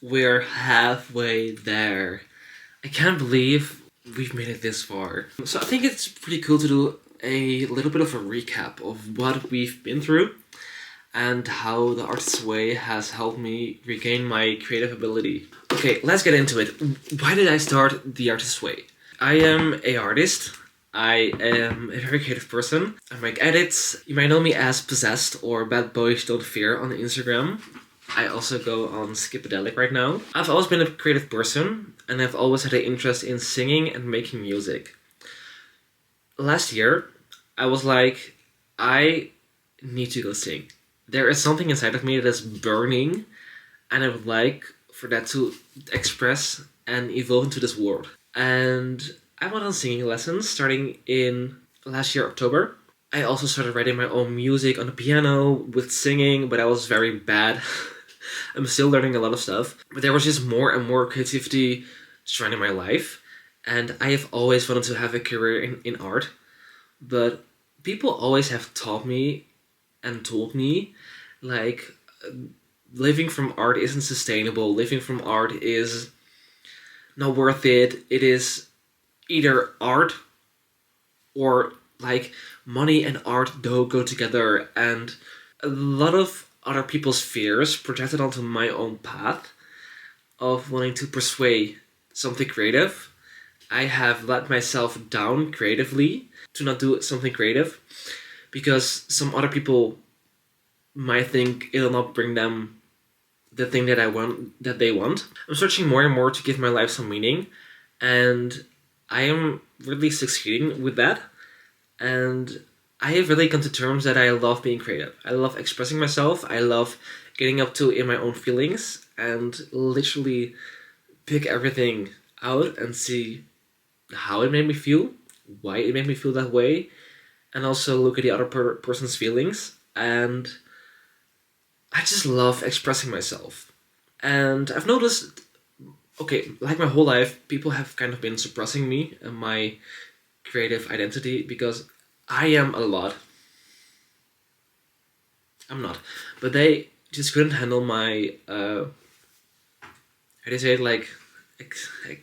We're halfway there. I can't believe we've made it this far. So I think it's pretty cool to do a little bit of a recap of what we've been through and how the artist's way has helped me regain my creative ability. Okay, let's get into it. Why did I start the artist's way? I am an artist. I am a very creative person. I make edits. You might know me as Possessed or Bad Boys Don't Fear on Instagram. I also go on Skipadelic right now. I've always been a creative person, and I've always had an interest in singing and making music. Last year, I was like, I need to go sing. There is something inside of me that is burning, and I would like for that to express and evolve into this world. And I went on singing lessons starting in last year, October. I also started writing my own music on the piano with singing, but I was very bad. I'm still learning a lot of stuff. But there was just more and more creativity surrounding my life. And I have always wanted to have a career in art. But people always have taught me and told me, like, living from art isn't sustainable. Living from art is not worth it. It is either art or like money and art don't go together, and a lot of other people's fears projected onto my own path of wanting to pursue something creative. I have let myself down creatively to not do something creative because some other people might think it'll not bring them the thing that they want. I'm searching more and more to give my life some meaning, and I am really succeeding with that. And I have really come to terms that I love being creative. I love expressing myself. I love getting up to in my own feelings and literally pick everything out and see how it made me feel, why it made me feel that way, and also look at the other person's feelings. And I just love expressing myself. And I've noticed, okay, like my whole life, people have kind of been suppressing me and my creative identity because I am a lot. I'm not. But they just couldn't handle my, how do you say it, like,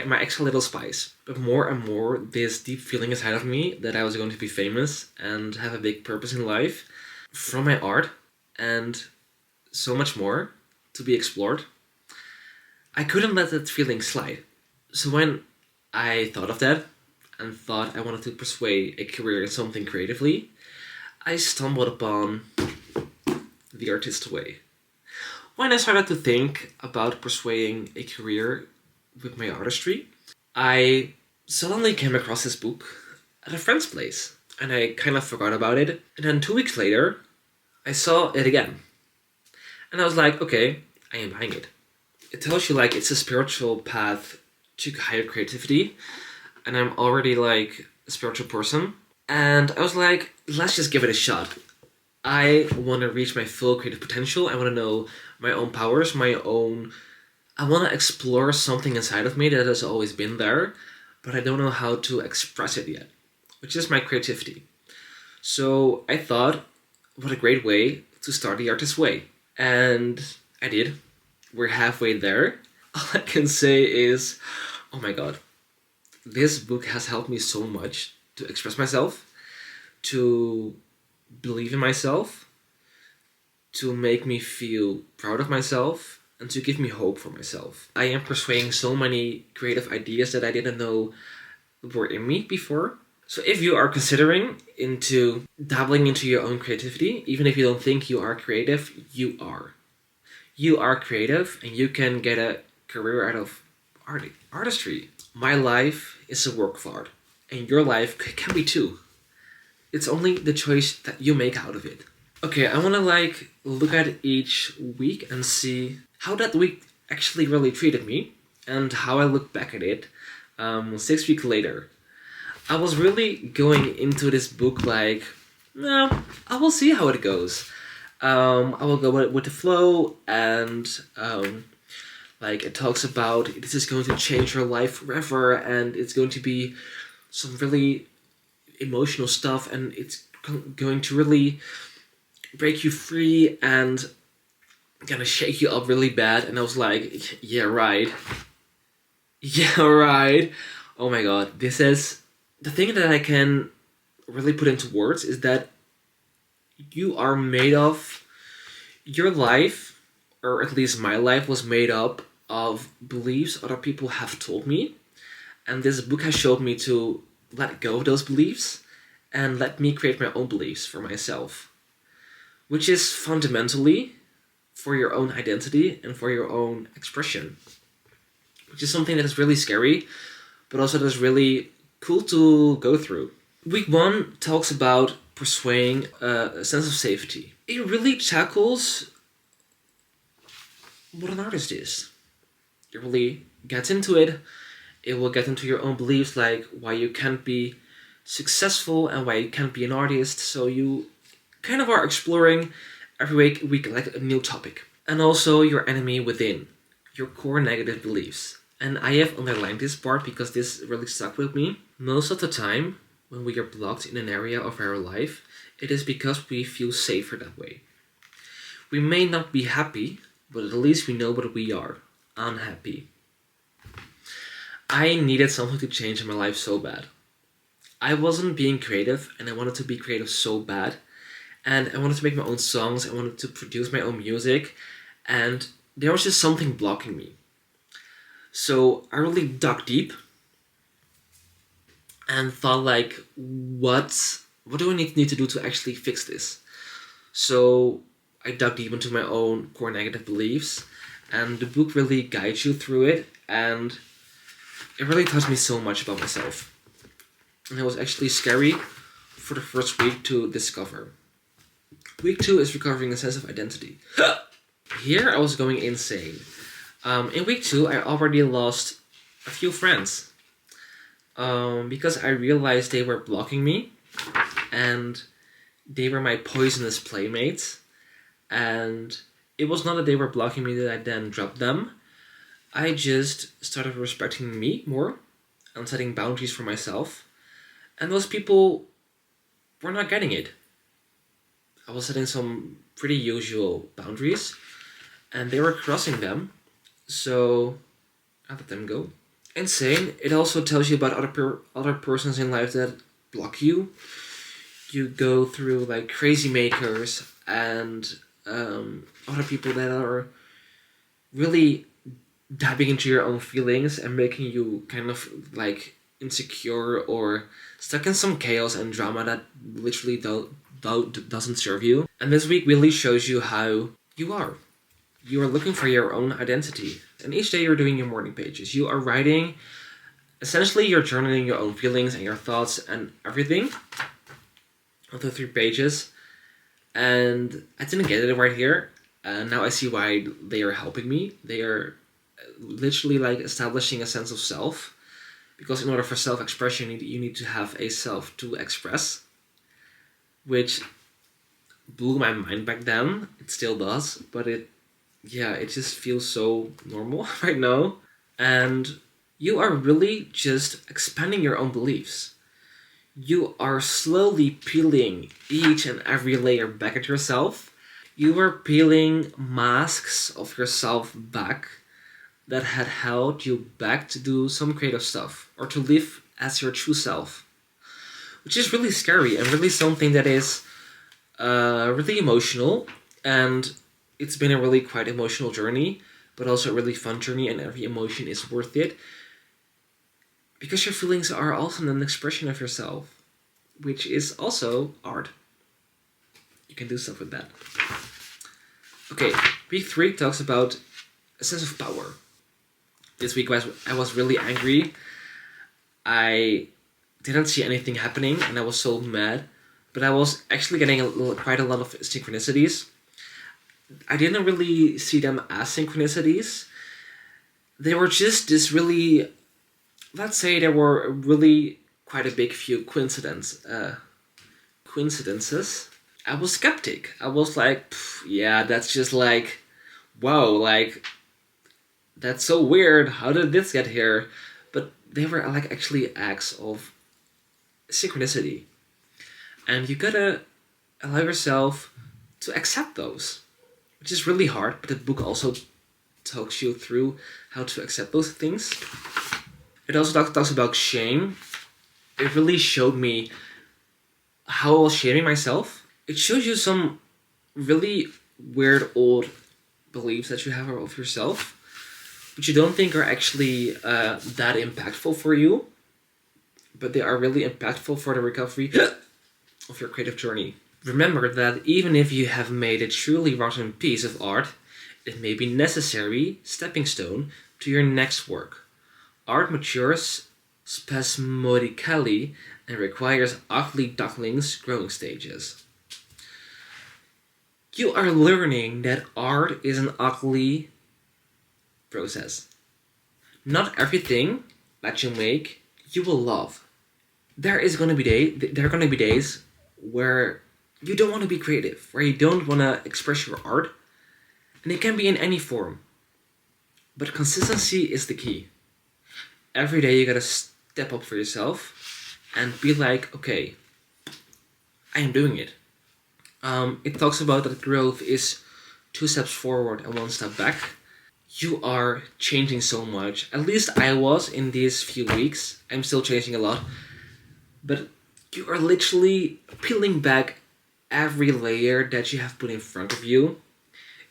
my extra little spice. But more and more, this deep feeling inside of me that I was going to be famous and have a big purpose in life from my art and so much more to be explored. I couldn't let that feeling slide. So when I thought of that and thought I wanted to pursue a career in something creatively, I stumbled upon the artist way. When I started to think about pursuing a career with my artistry, I suddenly came across this book at a friend's place, and I kind of forgot about it. And then 2 weeks later, I saw it again. And I was like, okay, I am buying it. It tells you like it's a spiritual path to higher creativity, and I'm already like a spiritual person. And I was like, let's just give it a shot. I want to reach my full creative potential. I want to know my own powers, I want to explore something inside of me that has always been there, but I don't know how to express it yet, which is my creativity. So I thought, what a great way to start the artist's way. And I did. We're halfway there. All I can say is, oh my god, this book has helped me so much to express myself, to believe in myself, to make me feel proud of myself, and to give me hope for myself. I am pursuing so many creative ideas that I didn't know were in me before. So if you are considering into dabbling into your own creativity, even if you don't think you are creative, you are. You are creative and you can get a career out of artistry. My life is a work of art, and your life can be too. It's only the choice that you make out of it. Okay, I want to like look at each week and see how that week actually really treated me and how I look back at it 6 weeks later. I was really going into this book like, no, I will see how it goes. I will go with the flow, and like it talks about this is going to change your life forever, and it's going to be some really emotional stuff, and it's going to really break you free. And gonna shake you up really bad. And I was like, yeah, right. Yeah, right. Oh my god, this is the thing that I can really put into words is that you are made of your life, or at least my life, was made up of beliefs other people have told me. And this book has showed me to let go of those beliefs and let me create my own beliefs for myself, which is fundamentally for your own identity and for your own expression, which is something that is really scary, but also that is really cool to go through. Week 1 talks about pursuing a sense of safety. It really tackles what an artist is. It really gets into it. It will get into your own beliefs, like why you can't be successful and why you can't be an artist. So you kind of are exploring every week like a new topic. And also your enemy within, your core negative beliefs. And I have underlined this part because this really stuck with me. Most of the time, when we are blocked in an area of our life, it is because we feel safer that way. We may not be happy, but at least we know what we are: unhappy. I needed something to change in my life so bad. I wasn't being creative, and I wanted to be creative so bad. And I wanted to make my own songs, I wanted to produce my own music, and there was just something blocking me. So I really dug deep and thought like, what do I need to do to actually fix this? So I dug deep into my own core negative beliefs, and the book really guides you through it, and it really taught me so much about myself. And it was actually scary for the first week to discover. Week 2 is recovering a sense of identity. Here I was going insane. In week 2, I already lost a few friends. Because I realized they were blocking me, and they were my poisonous playmates. And it was not that they were blocking me that I then dropped them. I just started respecting me more and setting boundaries for myself. And those people were not getting it. I was setting some pretty usual boundaries, and they were crossing them, so I let them go. Insane. It also tells you about other persons in life that block you. You go through like crazy makers and other people that are really diving into your own feelings and making you kind of like insecure or stuck in some chaos and drama that literally doesn't serve you. And this week really shows you how you are. You are looking for your own identity. And each day you're doing your morning pages. You are writing, essentially you're journaling your own feelings and your thoughts and everything on the 3 pages. And I didn't get it right here. And now I see why they are helping me. They are literally like establishing a sense of self. Because in order for self-expression, you need to have a self to express. Which blew my mind back then. It still does. But it just feels so normal right now. And you are really just expanding your own beliefs. You are slowly peeling each and every layer back at yourself. You are peeling masks of yourself back that had held you back to do some creative stuff or to live as your true self. Which is really scary and really something that is really emotional, and it's been a really quite emotional journey, but also a really fun journey, and every emotion is worth it. Because your feelings are also an expression of yourself, which is also art. You can do stuff with that. Okay, week 3 talks about a sense of power. This week I was really angry. I didn't see anything happening, and I was so mad. But I was actually getting quite a lot of synchronicities. I didn't really see them as synchronicities. They were just this really, let's say there were really quite a big few coincidences. I was skeptic. I was like, yeah, that's just like, wow, like, that's so weird. How did this get here? But they were like actually acts of synchronicity. And you gotta allow yourself to accept those. which is really hard, but the book also talks you through how to accept those things. It also talks about shame. It really showed me how I was shaming myself. It shows you some really weird old beliefs that you have of yourself, which you don't think are actually that impactful for you, but they are really impactful for the recovery of your creative journey. Remember that even if you have made a truly rotten piece of art, it may be necessary stepping stone to your next work. Art matures spasmodically and requires ugly ducklings growing stages. You are learning that art is an ugly process. Not everything that you make you will love. There are gonna be days where you don't want to be creative, where you don't want to express your art, and it can be in any form. But consistency is the key. Every day you gotta step up for yourself and be like, okay, I am doing it. It talks about that growth is 2 steps forward and 1 step back. You are changing so much. At least I was in these few weeks. I'm still changing a lot. But you are literally peeling back every layer that you have put in front of you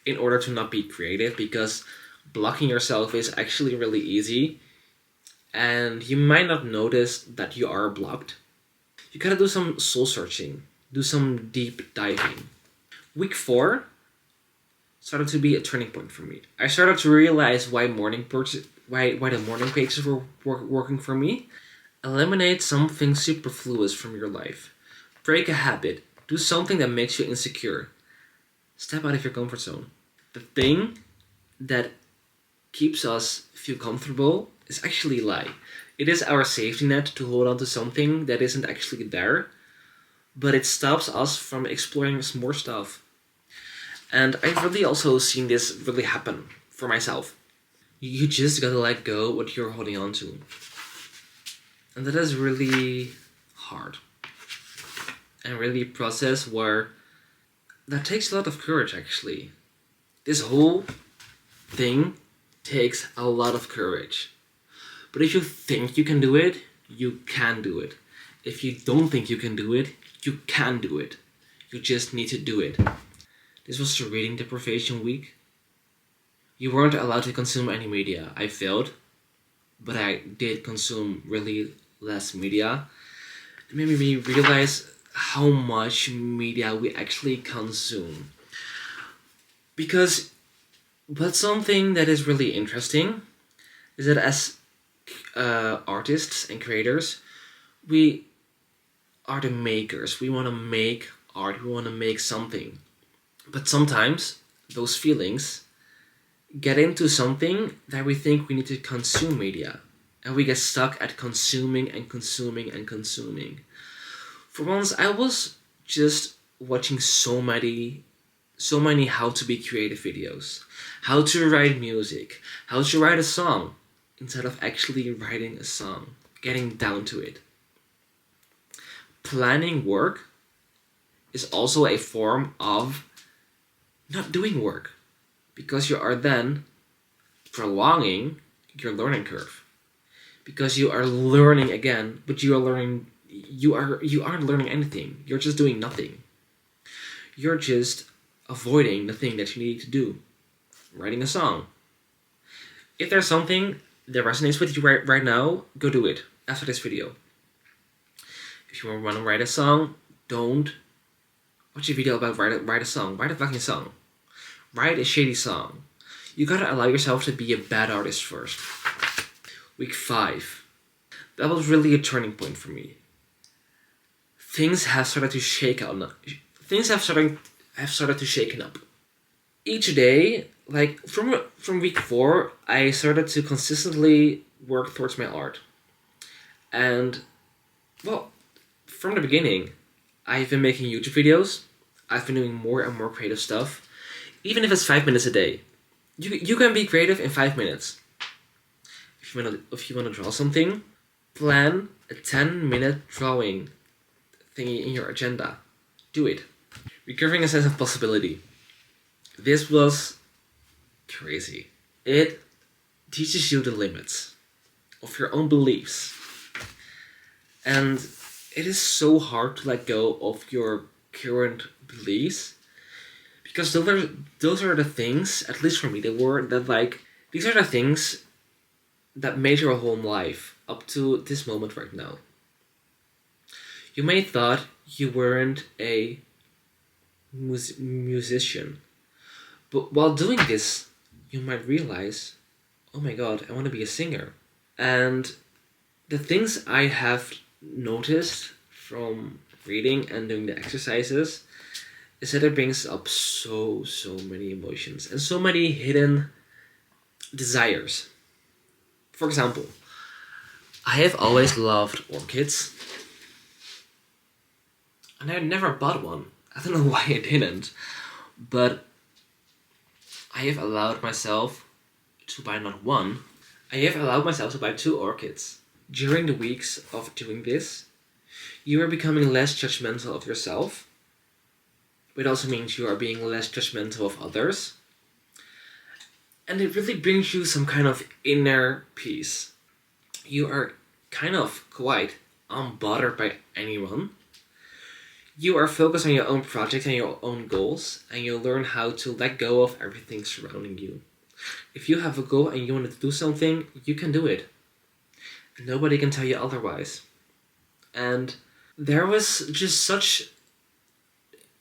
in order to not be creative, because blocking yourself is actually really easy and you might not notice that you are blocked. You gotta do some soul searching, do some deep diving. Week 4 started to be a turning point for me. I started to realize why the morning pages were working for me. Eliminate something superfluous from your life. Break a habit. Do something that makes you insecure. Step out of your comfort zone. The thing that keeps us feel comfortable is actually a lie. It is our safety net to hold on to something that isn't actually there, but it stops us from exploring more stuff. And I've really also seen this really happen for myself. You just gotta let go what you're holding on to. And that is really hard. And really a process where that takes a lot of courage, actually. This whole thing takes a lot of courage. But if you think you can do it, you can do it. If you don't think you can do it, you can do it. You just need to do it. This was the reading deprivation week. You weren't allowed to consume any media. I failed, but I did consume really less media. It made me realize how much media we actually consume. Because what's something that is really interesting is that as artists and creators, we are the makers. We want to make art, we want to make something. But sometimes those feelings get into something that we think we need to consume media. And we get stuck at consuming and consuming and consuming. For once, I was just watching so many how to be creative videos, how to write music, how to write a song, instead of actually writing a song, getting down to it. Planning work is also a form of not doing work, because you are then prolonging your learning curve. Because you are learning again, but you aren't learning anything. You're just doing nothing. You're just avoiding the thing that you need to do. Writing a song. If there's something that resonates with you right now, go do it after this video. If you want to write a song, don't watch a video about write a song. Write a fucking song. Write a shady song. You gotta allow yourself to be a bad artist first. Week 5. That was really a turning point for me. Things have started to shake out. Things have started to shaken up. Each day, like from week 4, I started to consistently work towards my art. And well, from the beginning, I've been making YouTube videos. I've been doing more and more creative stuff. Even if it's 5 minutes a day. You can be creative in 5 minutes. If you wanna draw something, plan a 10-minute drawing thingy in your agenda. Do it. Recovering a sense of possibility. This was crazy. It teaches you the limits of your own beliefs. And it is so hard to let go of your current beliefs because those are the things, at least for me, they were that like these are the things that made your whole life up to this moment right now. You may have thought you weren't a musician, but while doing this, you might realize, oh my god, I want to be a singer. And the things I have noticed from reading and doing the exercises is that it brings up so many emotions and so many hidden desires. For example, I have always loved orchids, and I never bought one. I don't know why I didn't, but I have allowed myself to buy not one, I have allowed myself to buy 2 orchids. During the weeks of doing this, you are becoming less judgmental of yourself. It also means you are being less judgmental of others. And it really brings you some kind of inner peace. You are kind of quite unbothered by anyone. You are focused on your own project and your own goals, and you learn how to let go of everything surrounding you. If you have a goal and you want to do something, you can do it. Nobody can tell you otherwise. And there was just such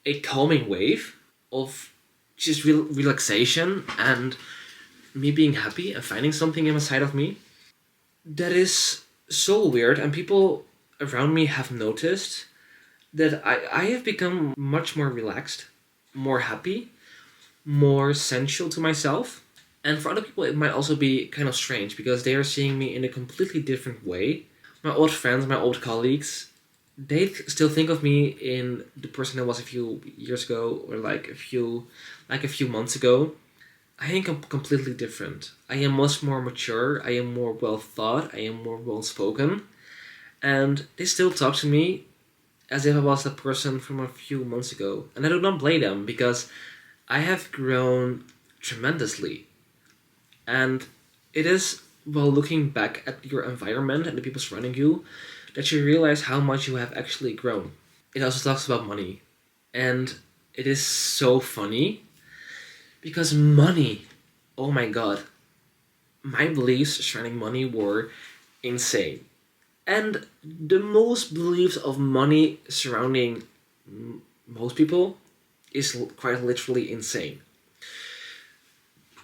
a calming wave of just relaxation and me being happy and finding something inside of me that is so weird, and people around me have noticed that I have become much more relaxed, more happy, more sensual to myself. And for other people, it might also be kind of strange because they are seeing me in a completely different way. My old friends, my old colleagues, they still think of me in the person I was a few years ago or like a few months ago. I think I'm completely different. I am much more mature. I am more well thought. I am more well spoken, and they still talk to me as if I was the person from a few months ago. And I do not blame them because I have grown tremendously. And it is while looking back at your environment and the people surrounding you that you realize how much you have actually grown. It also talks about money. And it is so funny because money, oh my god, my beliefs surrounding money were insane. And the most beliefs of money surrounding most people is quite literally insane.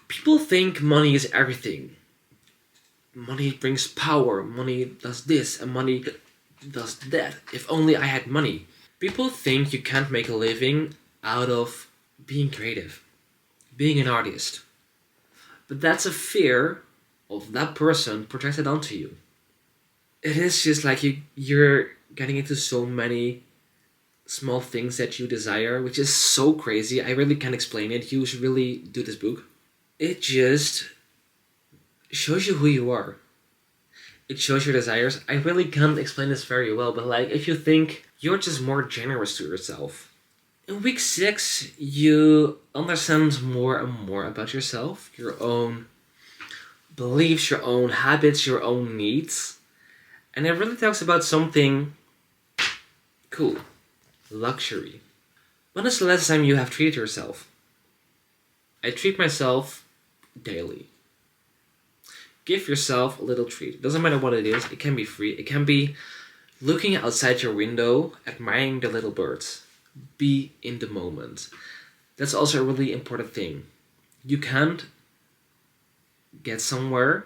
People think money is everything. Money brings power, money does this, and money does that. If only I had money. People think you can't make a living out of being creative, being an artist. But that's a fear of that person projected onto you. It is just like you're getting into so many small things that you desire, which is so crazy. I really can't explain it. You should really do this book. It just shows you who you are. It shows your desires. I really can't explain this very well, but like if you think you're just more generous to yourself. In week 6, you understand more and more about yourself, your own beliefs, your own habits, your own needs. And it really talks about something cool. Luxury. When is the last time you have treated yourself? I treat myself daily. Give yourself a little treat. It doesn't matter what it is. It can be free. It can be looking outside your window, admiring the little birds. Be in the moment. That's also a really important thing. You can't get somewhere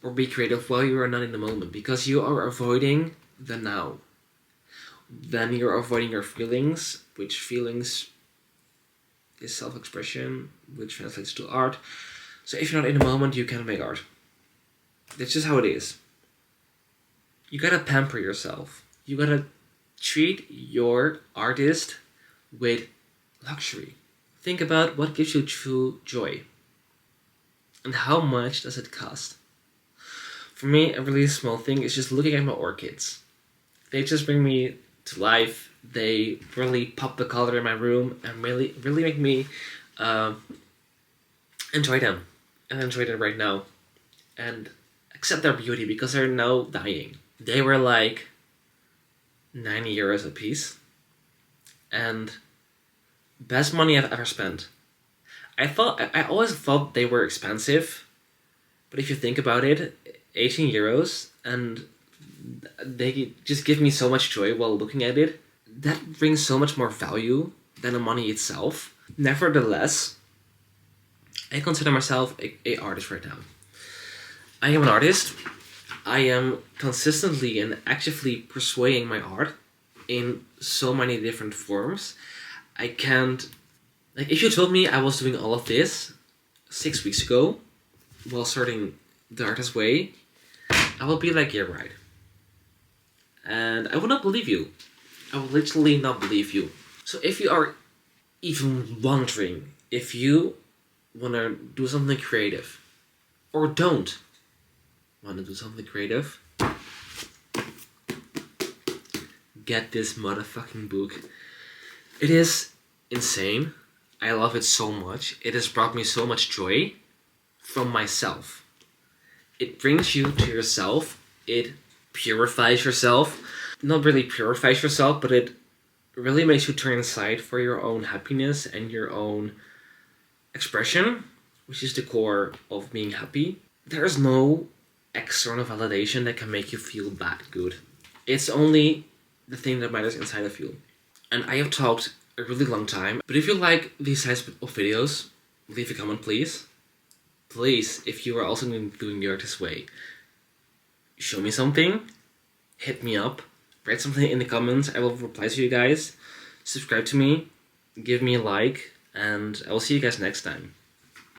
or be creative while you are not in the moment because you are avoiding the now. Then you're avoiding your feelings, which feelings is self-expression, which translates to art. So if you're not in the moment, you can't make art. That's just how it is. You gotta pamper yourself. You gotta treat your artist with luxury. Think about what gives you true joy. And how much does it cost? For me, a really small thing is just looking at my orchids. They just bring me to life. They really pop the color in my room and really make me Uh, enjoy them, and enjoy them right now, and accept their beauty because they're now dying. They were like 90 euros a piece, and best money I've ever spent. I always thought they were expensive, but if you think about it, 18 euros, and they just give me so much joy while looking at it. That brings so much more value than the money itself. Nevertheless, I consider myself a artist right now. I am an artist. I am consistently and actively pursuing my art in so many different forms. I can't... Like, if you told me I was doing all of this 6 weeks ago, while starting The Artist Way, I will be like, yeah, right. And I will not believe you. I will literally not believe you. So if you are even wondering if you want to do something creative, or don't want to do something creative, get this motherfucking book. It is insane. I love it so much. It has brought me so much joy from myself. It brings you to yourself. It purifies yourself. Not really purifies yourself, but it really makes you turn inside for your own happiness and your own expression, which is the core of being happy. There is no external validation that can make you feel that good. It's only the thing that matters inside of you. And I have talked a really long time, but if you like these types of videos, leave a comment, please. Please, if you are also doing the Artist Way, show me something, hit me up, write something in the comments, I will reply to you guys, subscribe to me, give me a like, and I will see you guys next time.